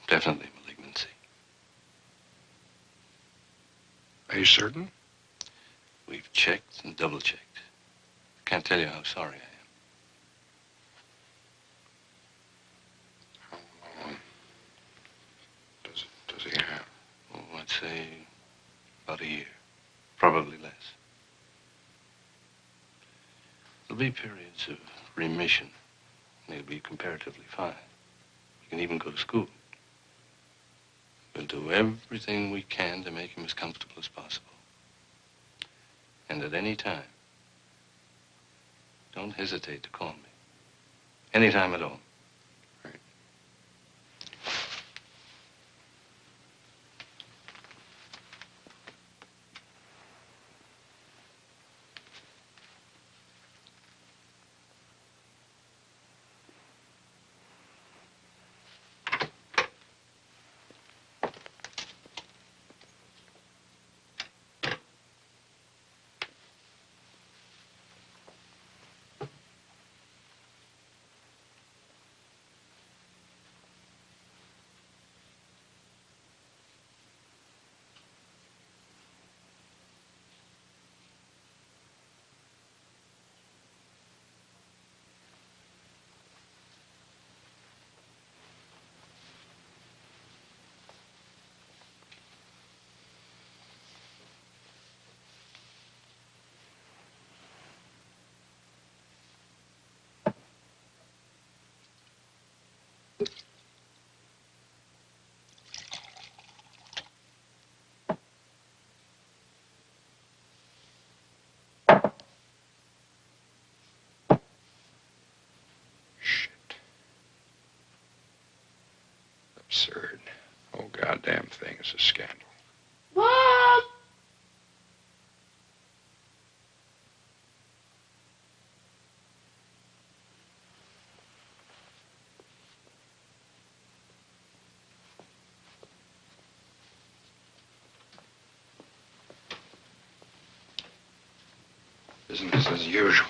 Definitely malignancy. Are you certain? We've checked and double-checked. Can't tell you how sorry I am. How long does he have? Oh, I'd say about a year. Probably less. There'll be periods of remission. And he'll be comparatively fine. He can even go to school. We'll do everything we can to make him as comfortable as possible. And at any time, don't hesitate to call me. Any time at all. Right. Shit. Absurd. Whole goddamn thing is a scandal. Mom! Business as usual.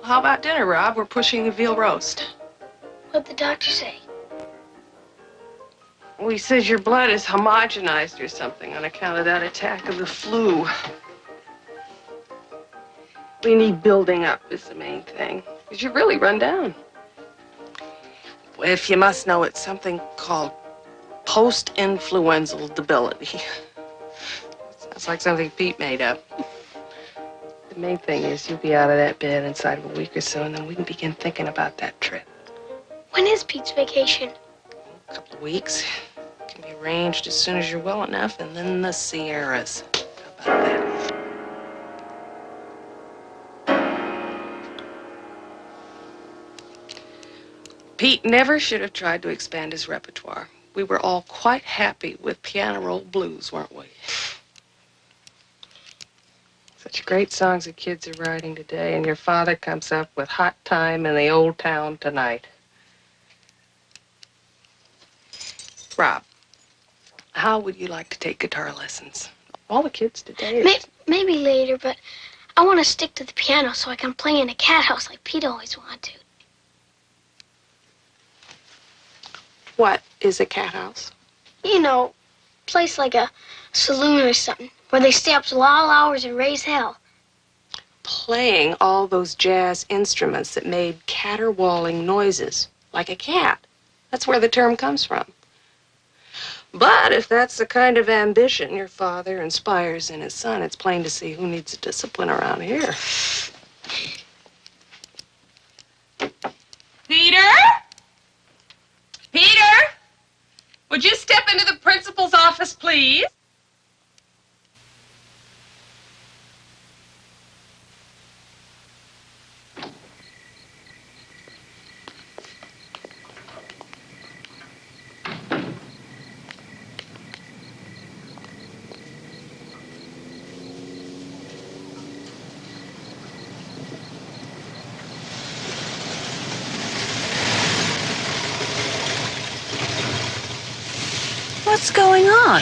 How about dinner, Rob? We're pushing a veal roast. What'd the doctor say? Well, he says your blood is homogenized or something on account of that attack of the flu. We need building up is the main thing. Because you're really run down. If you must know, it's something called post-influenzal debility. Sounds like something Pete made up. The main thing is you'll be out of that bed inside of a week or so, and then we can begin thinking about that trip. When is Pete's vacation? A couple of weeks. Can be arranged as soon as you're well enough, and then the Sierras. How about that? Pete never should have tried to expand his repertoire. We were all quite happy with piano roll blues, weren't we? Such great songs the kids are writing today, and your father comes up with Hot Time in the Old Town Tonight. Rob, how would you like to take guitar lessons? All the kids today... Maybe later, but I want to stick to the piano so I can play in a cat house like Pete always wanted to. What is a cat house? You know, place like a saloon or something, where they stay up till all hours and raise hell. Playing all those jazz instruments that made caterwauling noises, like a cat. That's where the term comes from. But if that's the kind of ambition your father inspires in his son, it's plain to see who needs discipline around here. Peter? Peter? Would you step into the principal's office, please? What's going on?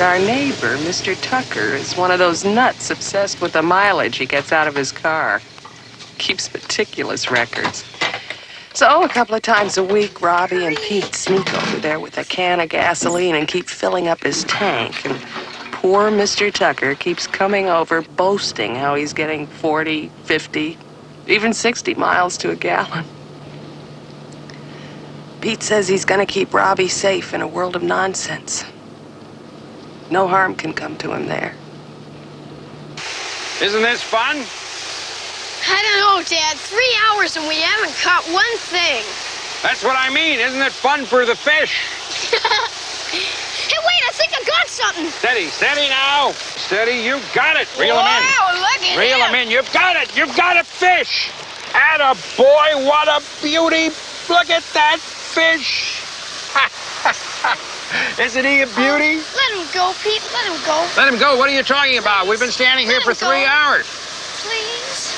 Our neighbor, Mr. Tucker, is one of those nuts obsessed with the mileage he gets out of his car. Keeps meticulous records. So a couple of times a week, Robbie and Pete sneak over there with a can of gasoline and keep filling up his tank. And poor Mr. Tucker keeps coming over boasting how he's getting 40, 50, even 60 miles to a gallon. Pete says he's going to keep Robbie safe in a world of nonsense. No harm can come to him there. Isn't this fun? I don't know, Dad. 3 hours and we haven't caught one thing. That's what I mean. Isn't it fun for the fish? Hey, wait, I think I got something. Steady now. Steady, you got it. Reel him in. Wow, look at Reel him in. You've got it. You've got a fish. Atta boy, what a beauty. Look at that fish. Isn't he a beauty? Let him go, Pete. Let him go. Let him go. What are you talking about? We've been standing here for 3 hours. Please.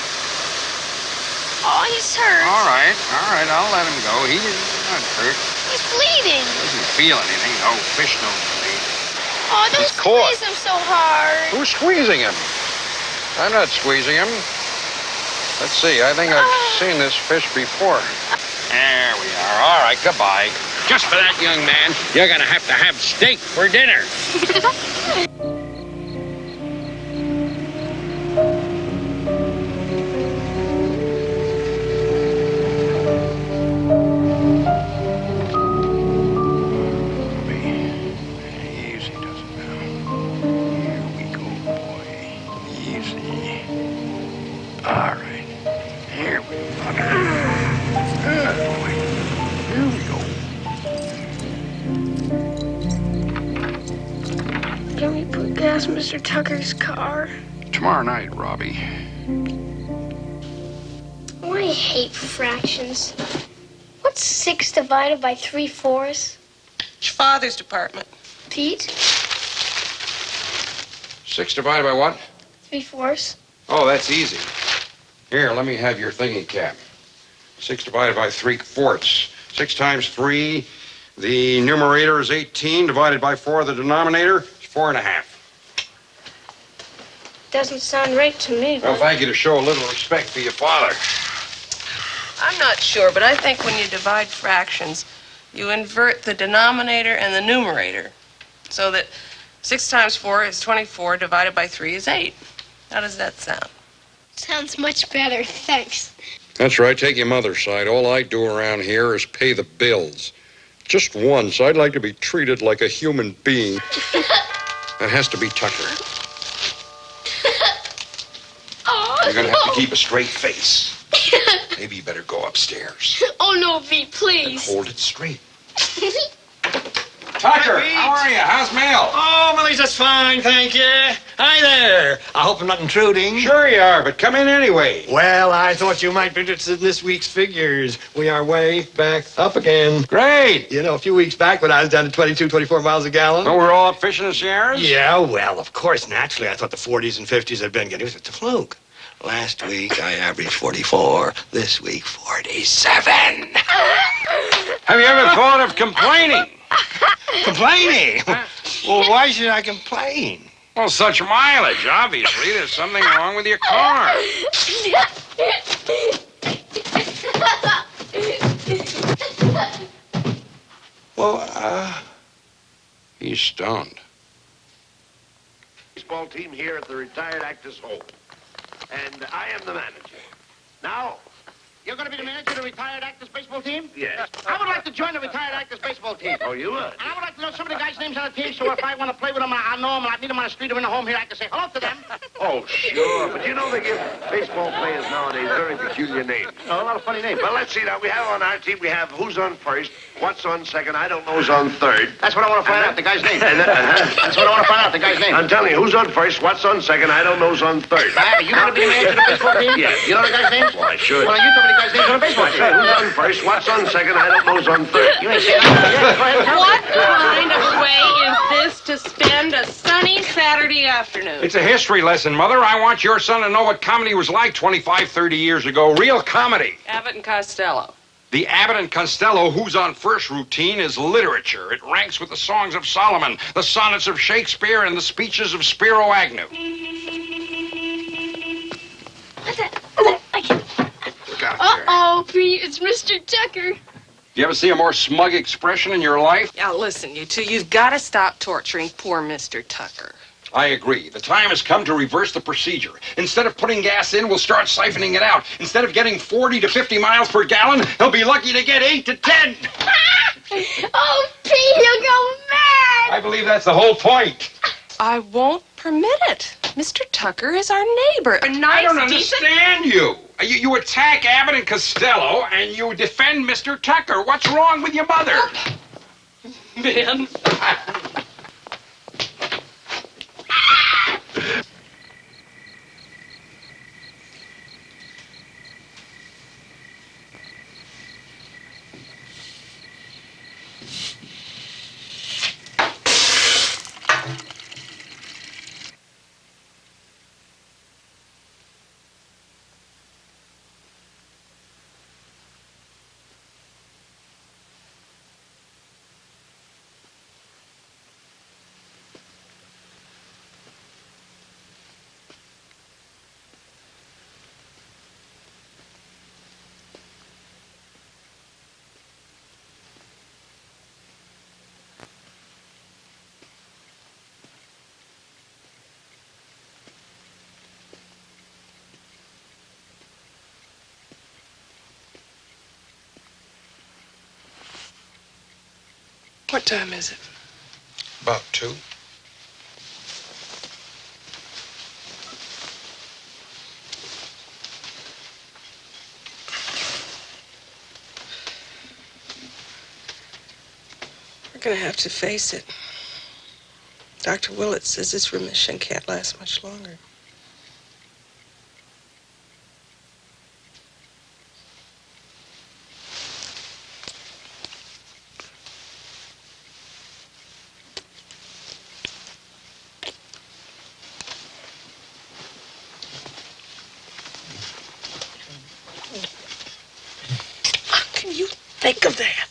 Oh, he's hurt. All right. I'll let him go. He's not hurt. He's bleeding. Doesn't feel anything. No, fish don't bleed. Oh, don't He's caught. squeeze him so hard. Who's squeezing him? I'm not squeezing him. Let's see. I think I've seen this fish before. There we are. All right, goodbye. Just for that, young man, you're going to have steak for dinner. Easy does it now. Here we go, boy. Easy. All right. Here we go. Good boy. Here we go. Can we put gas in Mr. Tucker's car? Tomorrow night, Robbie. Oh, I hate fractions. What's 6 divided by 3/4? It's your father's department. Pete? 6 divided by what? 3/4. Oh, that's easy. Here, let me have your thingy cap. 6 divided by 3/4. 6 times 3. The numerator is 18. Divided by 4, the denominator is 4.5. Doesn't sound right to me. Well, thank you to show a little respect for your father. I'm not sure, but I think when you divide fractions, you invert the denominator and the numerator so that 6 times 4 is 24, divided by 3 is 8. How does that sound? Sounds much better, thanks. That's right. Take your mother's side. All I do around here is pay the bills. Just once, I'd like to be treated like a human being. That has to be Tucker. Oh, You're going to have to no. keep a straight face. Maybe you better go upstairs Oh, no, Pete, and please. hold it straight. Tucker, how are you? How's Mel? Oh, Millie's just fine, thank you. Hi there. I hope I'm not intruding. Sure you are, but come in anyway. Well, I thought you might be interested in this week's figures. We are way back up again. Great. You know, a few weeks back when I was down to 22, 24 miles a gallon. Oh, we're all up fishing the Sierras? Yeah, well, of course, naturally, I thought the 40s and 50s had been getting. It was a fluke. Last week, I averaged 44. This week, 47. Have you ever thought of complaining? Complaining? Well, why should I complain? Well, such mileage. Obviously, there's something wrong with your car. Well, he's stoned. Baseball team here at the retired actors' home. And I am the manager. Now, You're going to be the manager of the retired actors baseball team? yes. I would like to join the retired actors baseball team. Oh, you would? And I would like to know some of the guys' names on the team, so if I want to play with them, I know them, and I meet them on the street or in the home here, I can say hello to them. Oh, sure. But you know they give baseball players nowadays very peculiar names. Oh, a lot of funny names. Well, let's see now. We have on our team, we have who's on first, what's on second, I don't know who's on third. That's what I want to find out, the guy's name. Uh-huh. That's what I want to find out, the guy's name. I'm telling you, who's on first, what's on second, I don't know who's on third. You going to be the manager of the baseball team? Yeah. You know the guy's name? Well, I should. Well, you told me the guy's names on the baseball I team. said, who's on first, what's on second, I don't know who's on third. You ain't saying nothing. Yeah, go ahead and tell me. What kind of way is this to spend a sunny Saturday afternoon? It's a history lesson, Mother. I want your son to know what comedy was like 25, 30 years ago. Real comedy. Abbott and Costello. The Abbott and Costello Who's on First routine is literature. It ranks with the songs of Solomon, the sonnets of Shakespeare, and the speeches of Spiro Agnew. What's that? I can't. Look out there. Uh-oh, Pete, it's Mr. Tucker. You ever see a more smug expression in your life? Now, listen, you two, you've got to stop torturing poor Mr. Tucker. I agree. The time has come to reverse the procedure. Instead of putting gas in, we'll start siphoning it out. Instead of getting 40 to 50 miles per gallon, he'll be lucky to get 8 to 10. Oh, Pete, he'll go mad. I believe that's the whole point. I won't permit it. Mr. Tucker is our neighbor. A nice, I don't decent... understand you. You attack Abbott and Costello, and you defend Mr. Tucker. What's wrong with your mother? Man. What time is it? About 2. We're going to have to face it. Dr. Willett says this remission can't last much longer. How can you think of that?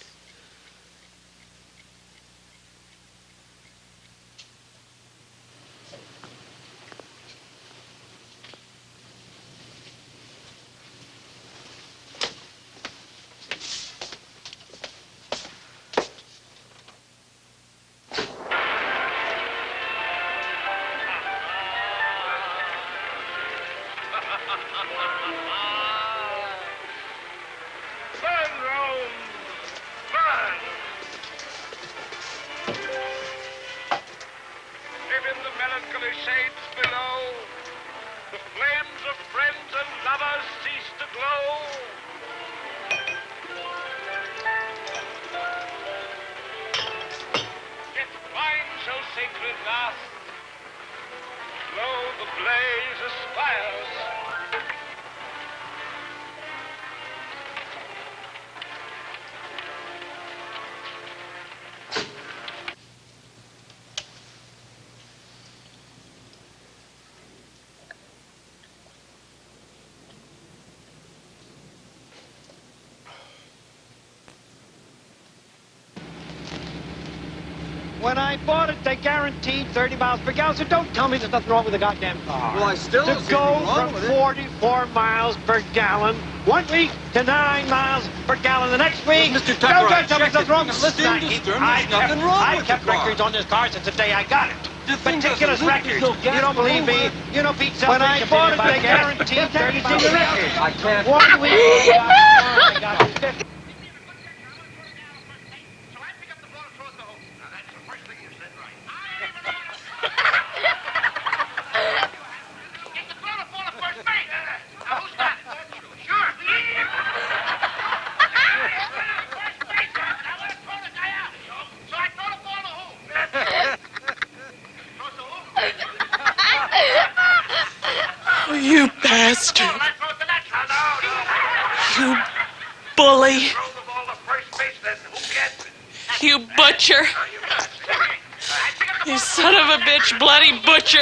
When I bought it, they guaranteed 30 miles per gallon, so don't tell me there's nothing wrong with the goddamn car. Well, I still to don't see go anything wrong from with it. 44 miles per gallon 1 week to 9 miles per gallon the next week. Well, Mr. Tucker, don't I tell me checked there's nothing it. wrong. Now, Listen, listen, there's nothing wrong I with kept the car. records on this car since the day I got it. The thing Meticulous doesn't look records. as though gas You don't believe me? will You know Pete When I bought it, they guaranteed 30 miles per gallon. I can't. 1 week. I got 50. Oh, you bastard. You bully. You butcher. You son of a bitch, bloody butcher.